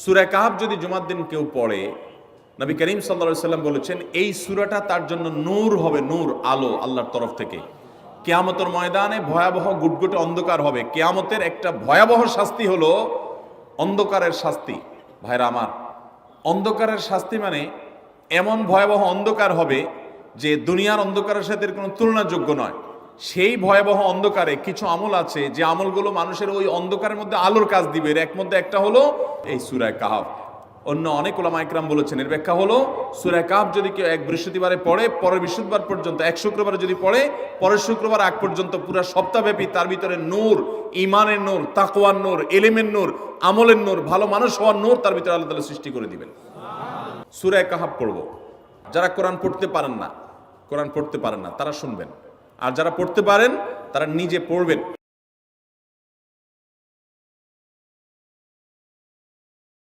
সূরা কাহাফ যদি জুমার দিন কেউ পড়ে, নবী করিম সাল্লাল্লাহু আলাইহি সাল্লাম বলেছেন এই সূরাটা তার জন্য নূর হবে, নূর, আলো আল্লাহর তরফ থেকে। কিয়ামতের ময়দানে ভয়াবহ গুটগুটে অন্ধকার হবে। কিয়ামতের একটা ভয়াবহ শাস্তি হলো অন্ধকারের শাস্তি। ভাইরা আমার, অন্ধকারের শাস্তি মানে এমন ভয়াবহ অন্ধকার হবে যে দুনিয়ার অন্ধকারের সাথে এর কোনো তুলনাযোগ্য নয়। সেই ভয়াবহ অন্ধকারে কিছু আমল আছে যে আমলগুলো মানুষের ওই অন্ধকারের মধ্যে আলোর কাজ দিবে। এর মধ্যে একটা হলো এই সূরা কাহাফ। অন্য অনেক উলামা ইকরাম বলেছেন এর ব্যাখ্যা হলো সূরা কাহাফ যদি কেউ এক বৃহস্পতিবারে পড়ে, পরের বৃহস্পতিবার পর্যন্ত, এক শুক্রবারে যদি পড়ে, পরের শুক্রবার আগ পর্যন্ত পুরো সপ্তাহব্যাপী তার ভিতরে নূর, ঈমানের নূর, তাকওয়ার নূর, ইলমের নূর, আমলের নূর, ভালো মানুষ হওয়ার নূর তার ভিতরে আল্লাহ তাআলা সৃষ্টি করে দিবেন। সূরা কাহাফ পড়ব। যারা কোরআন পড়তে পারেন না তারা শুনবেন, আর যারা পড়তে পারেন তারা নিজে পড়বেন।